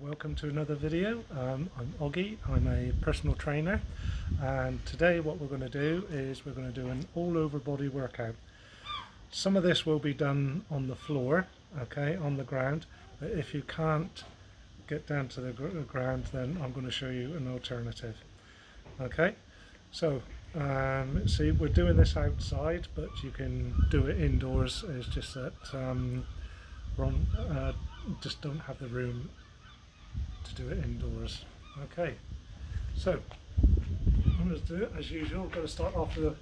Welcome to another video. I'm Oggie, I'm a personal trainer, and today what we're going to do is we're going to do an all over body workout. Some of this will be done on the floor, okay, on the ground, but if you can't get down to the ground, then I'm going to show you an alternative. Okay, so see, we're doing this outside, but you can do it indoors. It's just that just don't have the room to do it indoors. Okay, so I'm going to do it as usual. I'm going to start off with a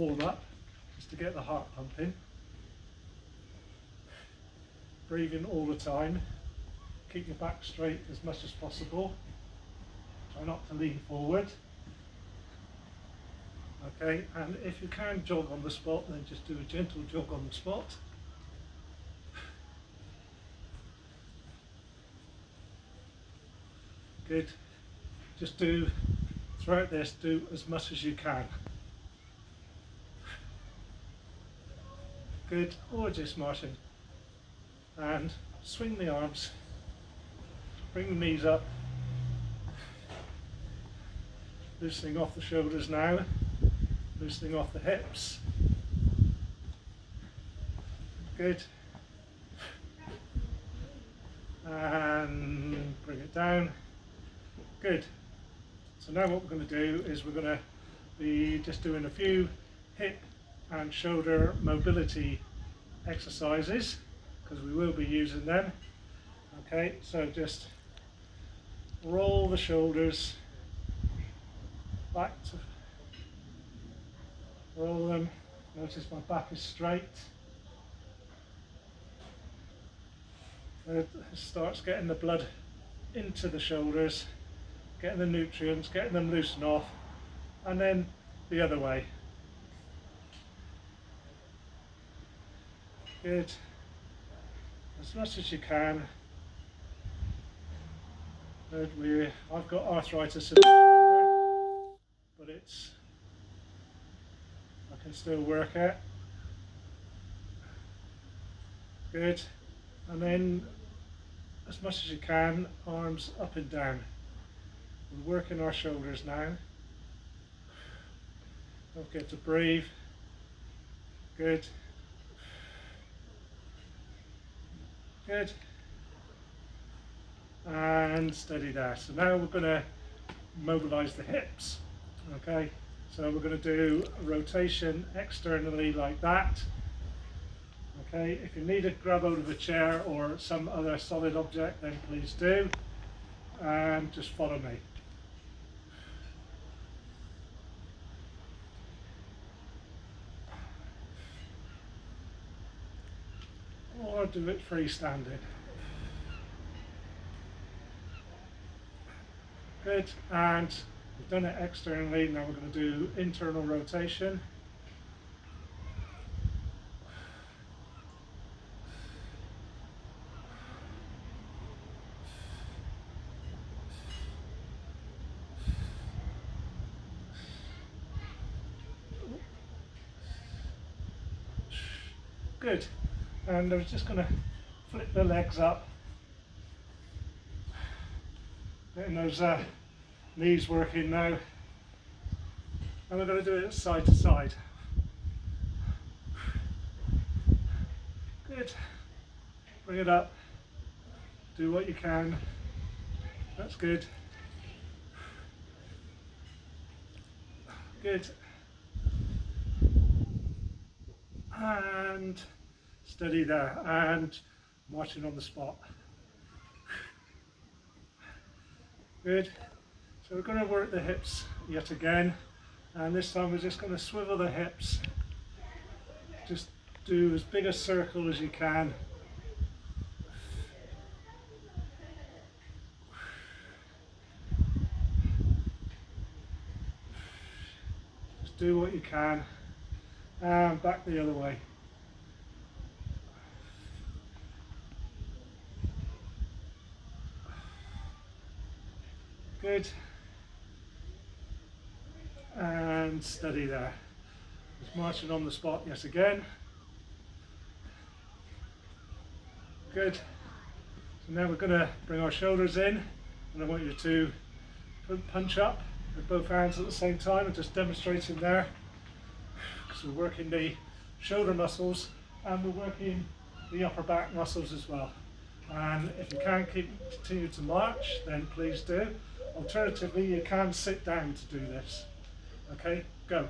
warm up just to get the heart pumping. Breathing all the time. Keep your back straight as much as possible. Try not to lean forward. Okay, and if you can jog on the spot, then just do a gentle jog on the spot. Good. Just do, throughout this, do as much as you can. Good. Or just marching. And swing the arms. Bring the knees up. Loosening off the shoulders now. Loosening off the hips. Good. And bring it down. Good. So now what we're going to do is we're going to be just doing a few hip and shoulder mobility exercises, because we will be using them. Okay, so just roll the shoulders back to roll them. Notice my back is straight. It starts getting the blood into the shoulders, getting the nutrients, getting them loosened off, and then the other way. Good. As much as you can. Good. I've got arthritis in the shoulder, but I can still work it. Good. And then as much as you can, arms up and down. We're working our shoulders now. Don't forget to breathe. Good. Good. And steady there. So now we're going to mobilize the hips. Okay, so we're going to do a rotation externally like that. Okay, if you need to grab hold of a chair or some other solid object, then please do. And just follow me. Or do it freestanding. Good, and we've done it externally, now we're going to do internal rotation. Good, and I'm just going to flip the legs up, getting those knees working now, and we're going to do it side to side. Good, bring it up, do what you can, that's good. Good. And steady there, and marching on the spot. Good. So we're going to work the hips yet again, and this time we're just going to swivel the hips. Just do as big a circle as you can. Just do what you can. And back the other way. Good. And steady there. Just marching on the spot yet again. Good. So now we're going to bring our shoulders in, and I want you to punch up with both hands at the same time and just demonstrating there. So we're working the shoulder muscles and we're working the upper back muscles as well. And if you can continue to march, then please do. Alternatively, you can sit down to do this. Okay, go.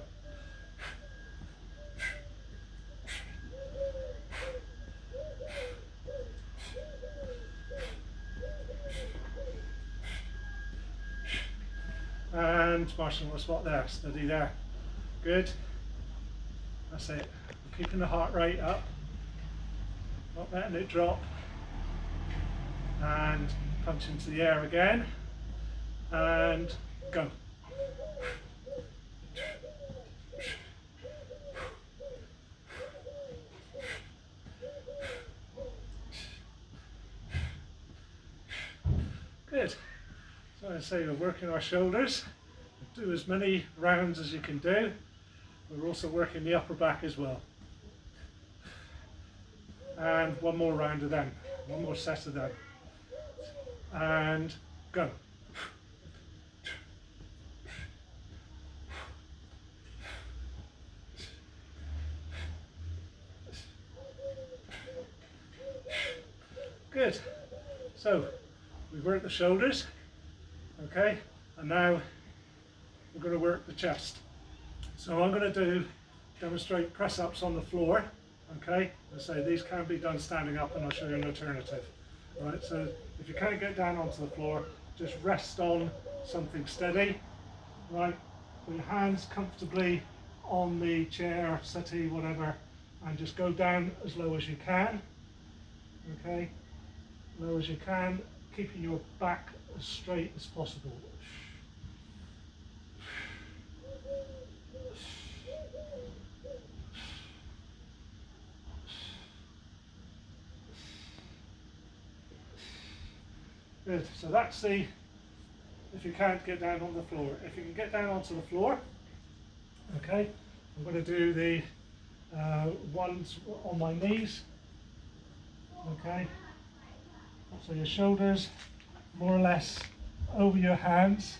And marching on the spot there, steady there. Good. That's it. We're keeping the heart rate up, not letting it drop. And punch into the air again. And go. Good. So I say we're working our shoulders. Do as many rounds as you can do. We're also working the upper back as well. And one more round of them. One more set of them. And go. Good. So we've worked the shoulders, okay, and now we're going to work the chest. So I'm going to demonstrate press ups on the floor, okay. I say these can be done standing up, and I'll show you an alternative. All right. So if you can't get down onto the floor, just rest on something steady, right. Put your hands comfortably on the chair, settee, whatever, and just go down as low as you can. Okay. Low as you can, keeping your back as straight as possible. Good, so that's the, if you can't get down on the floor. If you can get down onto the floor, okay, I'm going to do the ones on my knees, okay. So your shoulders more or less over your hands,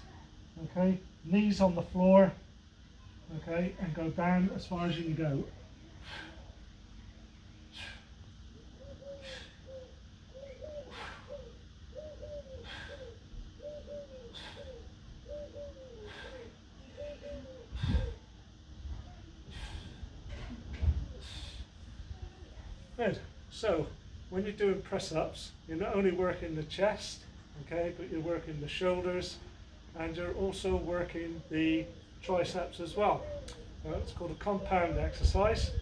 okay, knees on the floor, okay, and go down as far as you can go. Good. So when you're doing press-ups, you're not only working the chest, okay, but you're working the shoulders, and you're also working the triceps as well. It's called a compound exercise,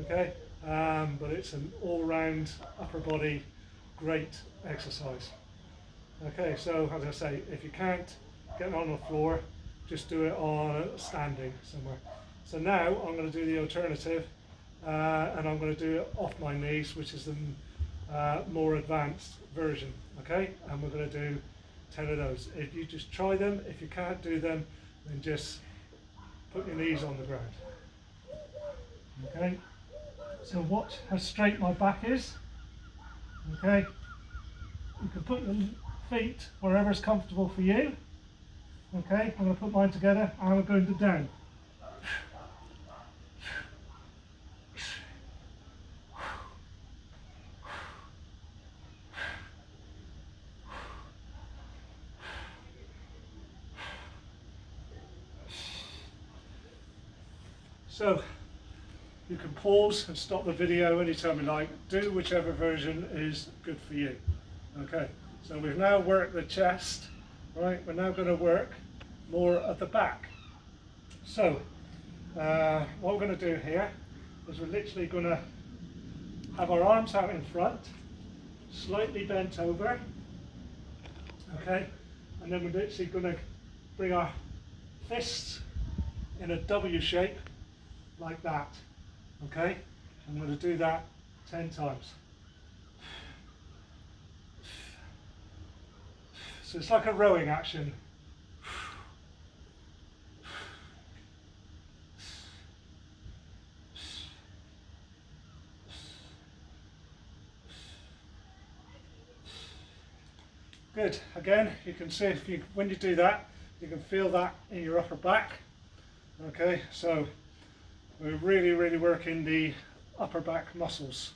okay, but it's an all-round upper body great exercise. Okay, so as I say, if you can't get on the floor, just do it on standing somewhere. So now I'm going to do the alternative, and I'm going to do it off my knees, which is the more advanced version, okay, and we're going to do 10 of those. If you just try them, if you can't do them, then just put your knees on the ground, okay. So watch how straight my back is, okay. You can put your feet wherever's comfortable for you, okay. I'm going to put mine together and we're going to down. So you can pause and stop the video anytime you like. Do whichever version is good for you. Okay, so we've now worked the chest, right? We're now going to work more of the back. So what we're going to do here is we're literally going to have our arms out in front, slightly bent over, okay? And then we're literally going to bring our fists in a W shape, like that, okay? I'm going to do that 10 times. So it's like a rowing action. Good. Again, you can see when you do that, you can feel that in your upper back. Okay, so we're really working the upper back muscles.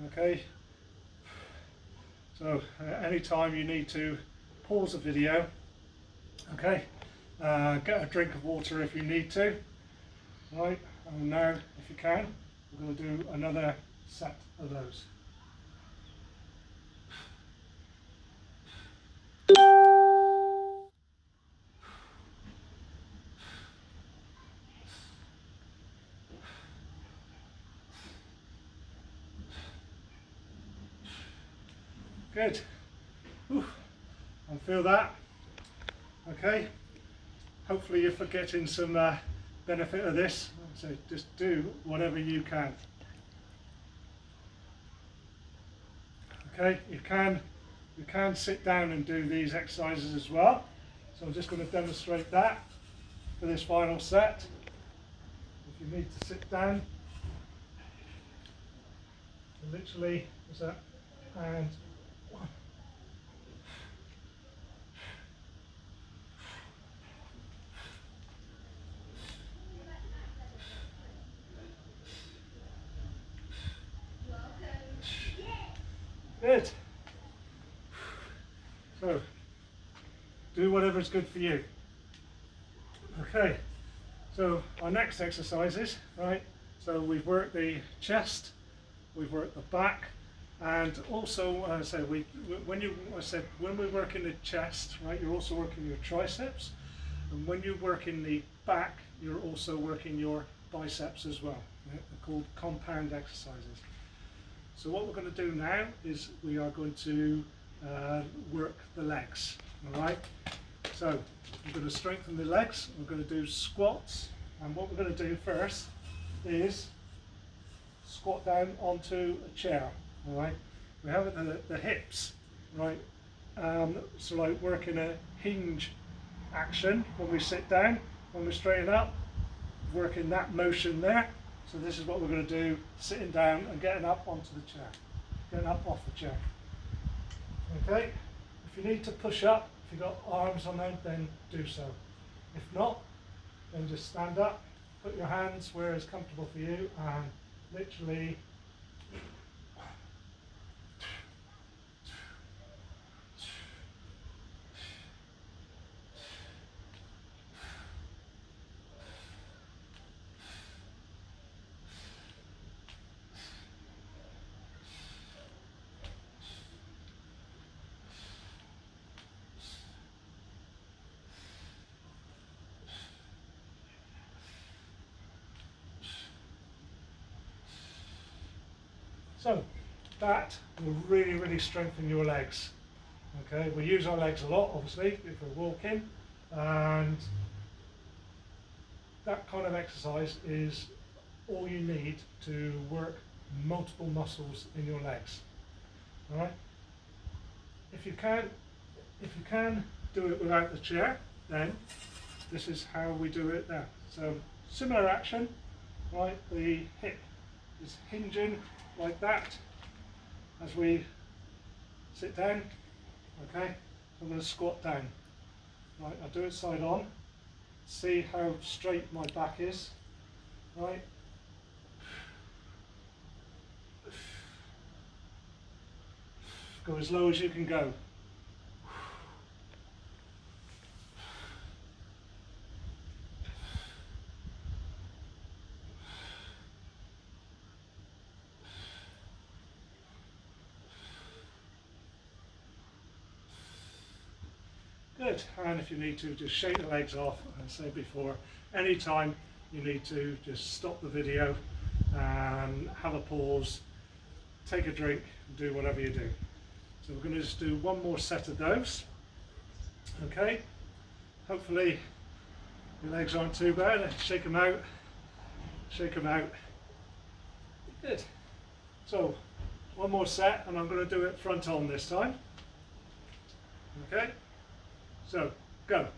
Okay, so anytime you need to pause the video, okay, get a drink of water if you need to. Right, and now if you can, we're going to do another set of those. Good. Whew. And feel that. Okay. Hopefully you're getting some benefit of this. So just do whatever you can. Okay. You can sit down and do these exercises as well. So I'm just going to demonstrate that for this final set. If you need to sit down, literally is that, and one. Good. So do whatever's good for you. Okay. So our next exercises, right? So we've worked the chest, we've worked the back, and also when we're working the chest, right? You're also working your triceps, and when you work in the back, you're also working your biceps as well. They're called compound exercises. So what we're going to do now is we are going to work the legs. All right. So we're going to strengthen the legs. We're going to do squats, and what we're going to do first is squat down onto a chair. All right. We have the hips, right. So like working a hinge action when we sit down, when we straighten up, working that motion there. So this is what we're going to do, sitting down and getting up onto the chair, getting up off the chair. Okay, if you need to push up, if you've got arms on them, then do so. If not, then just stand up, put your hands where it's comfortable for you, and literally so that will really strengthen your legs. Okay, we use our legs a lot, obviously, if we're walking, and that kind of exercise is all you need to work multiple muscles in your legs. All right. If you can do it without the chair, then this is how we do it now. So similar action, right? The hip is hinging like that as we sit down. Okay, I'm going to squat down. Right, I'll do it side on. See how straight my back is. Right. Go as low as you can go. Good, and if you need to, just shake the legs off. As I said before, anytime you need to, just stop the video and have a pause, take a drink, do whatever you do. So we're going to just do one more set of those. Okay, hopefully your legs aren't too bad. Shake them out, shake them out. Good. So one more set, and I'm going to do it front on this time. Okay. So, go.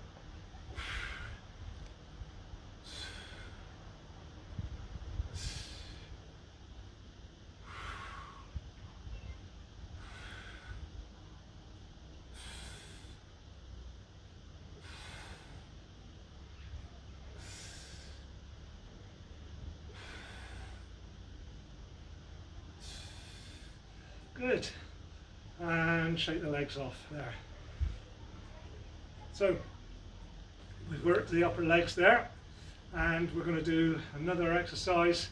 Good. And shake the legs off there. So we've worked the upper legs there, and we're going to do another exercise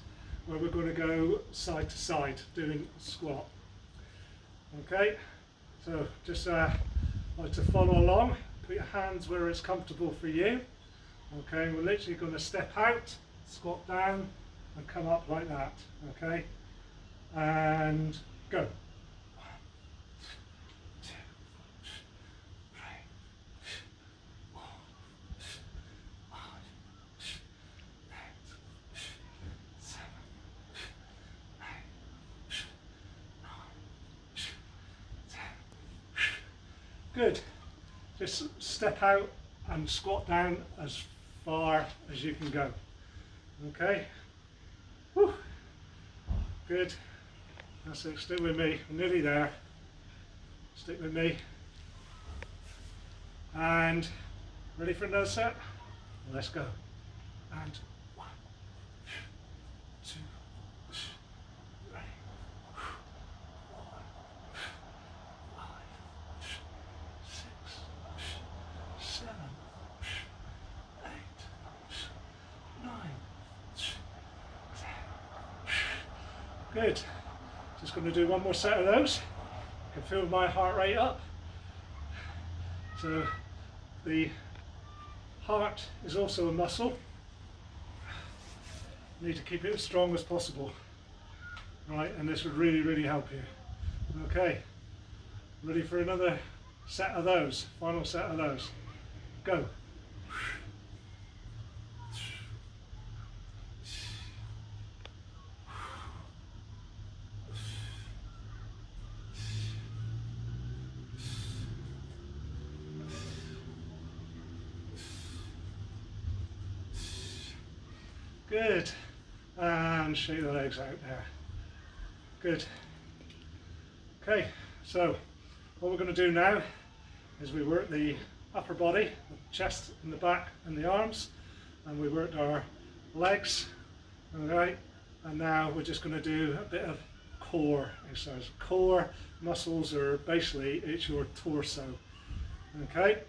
where we're going to go side to side doing a squat. Okay, so just like to follow along, put your hands where it's comfortable for you. Okay, we're literally going to step out, squat down and come up like that. Okay, and go. 1, 2, 3, 4, 5, 6, 7, 8, 9, 10. Good. Just step out and squat down as far as you can go. Okay. Whew. Good. That's it. Stick with me. I'm nearly there. Stick with me. And ready for another set? Let's go. And 1, 2, 3, 4, 5, 6, 7, 8, 9, 10. Good. Just going to do one more set of those. I can feel my heart rate up. So the heart is also a muscle. You need to keep it as strong as possible. Right, and this would really, really help you. Okay, ready for another set of those, final set of those. Go. Good. And shake the legs out there. Good. Okay, so what we're going to do now is we work the upper body, the chest and the back and the arms, and we worked our legs. Alright, and now we're just going to do a bit of core exercise. Core muscles are basically, it's your torso. Okay,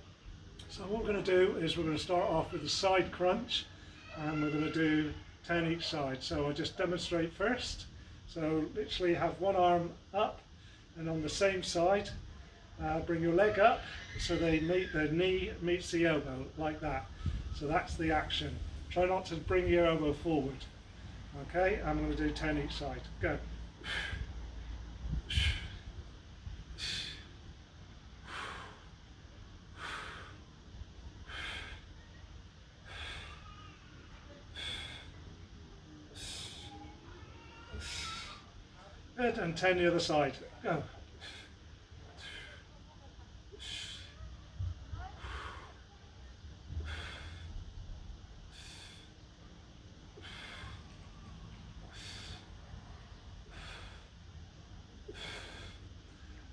so what we're going to do is we're going to start off with a side crunch, and we're going to do 10 each side. So I'll just demonstrate first. So literally have one arm up, and on the same side bring your leg up so the knee meets the elbow like that. So that's the action. Try not to bring your elbow forward. Okay, I'm going to do 10 each side. Go. Good, and 10 the other side. Go.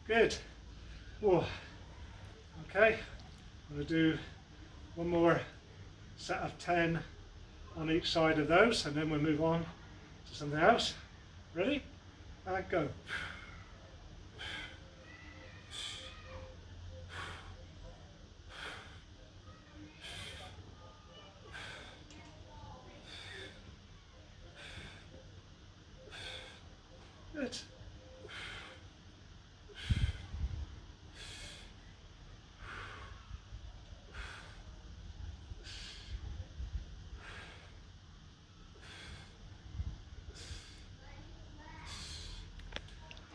Good. Whoa. Okay, I'm going to do one more set of 10 on each side of those, and then we'll move on to something else. Ready? And go. Good.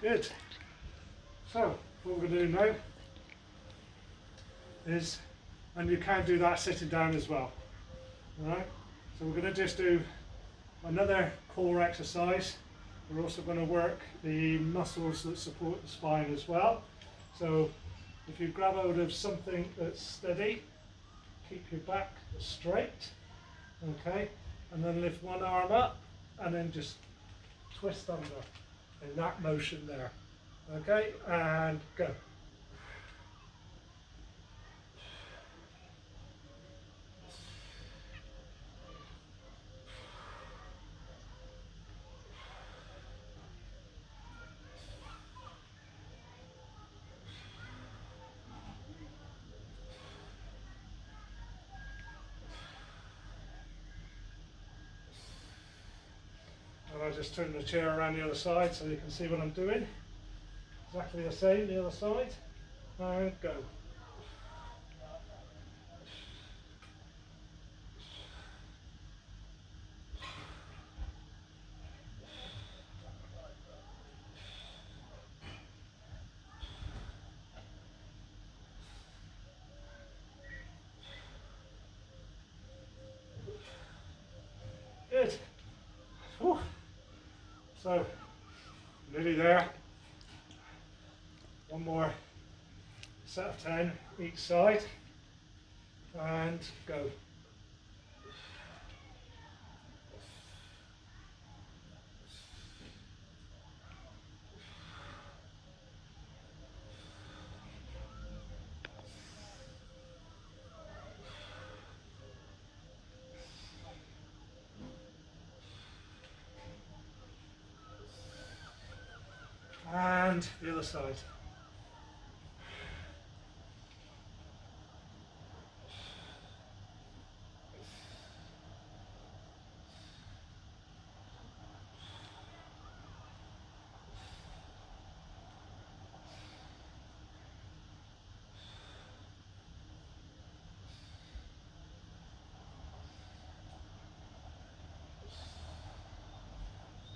Good. So what we're going to do now is, and you can do that sitting down as well. Alright, so we're going to just do another core exercise. We're also going to work the muscles that support the spine as well. So if you grab hold of something that's steady, keep your back straight, okay, and then lift one arm up and then just twist under in that motion there. Okay, and go. just turn the chair around the other side so you can see what I'm doing. Exactly the same, the other side. And go. Good. Whew. So, nearly there. One more set of 10 each side. And go. And the other side.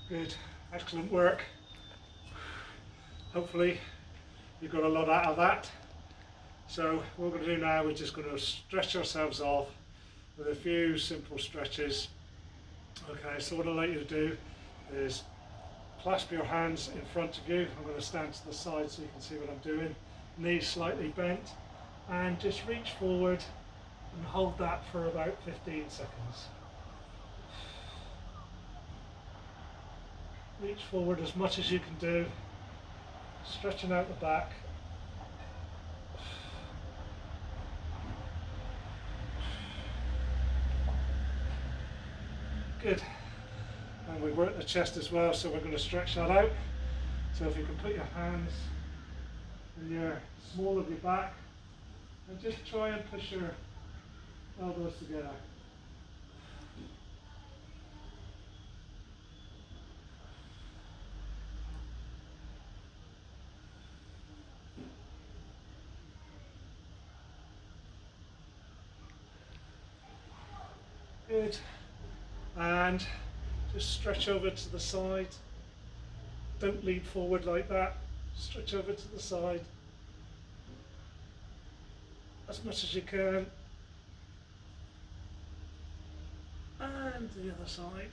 Good, excellent work. Hopefully you got a lot out of that. So what we're going to do now, we're just going to stretch ourselves off with a few simple stretches. Okay, so what I'd like you to do is clasp your hands in front of you. I'm going to stand to the side so you can see what I'm doing. Knees slightly bent, and just reach forward and hold that for about 15 seconds. Reach forward as much as you can do, stretching out the back. Good. And we work the chest as well, so we're going to stretch that out. So if you can put your hands in your small of your back and just try and push your elbows together. Good. And just stretch over to the side. Don't lean forward like that. Stretch over to the side as much as you can. And the other side.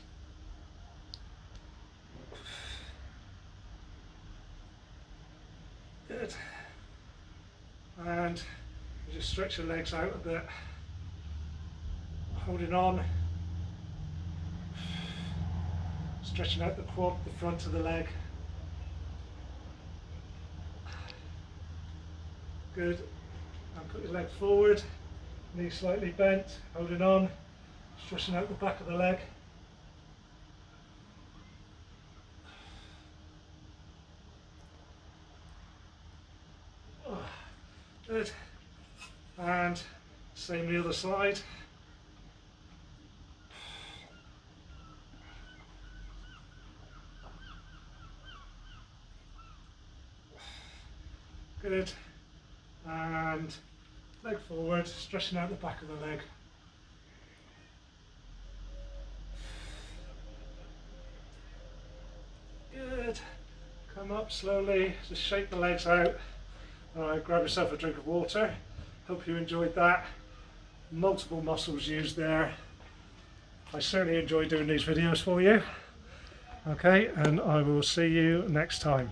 Good. And you just stretch your legs out a bit. Holding on, stretching out the quad, the front of the leg. Good. And put your leg forward, knee slightly bent, holding on, stretching out the back of the leg. Good. And same the other side. Good. And leg forward, stretching out the back of the leg. Good. Come up slowly, just shake the legs out. Alright, grab yourself a drink of water. Hope you enjoyed that. Multiple muscles used there. I certainly enjoy doing these videos for you. Okay, and I will see you next time.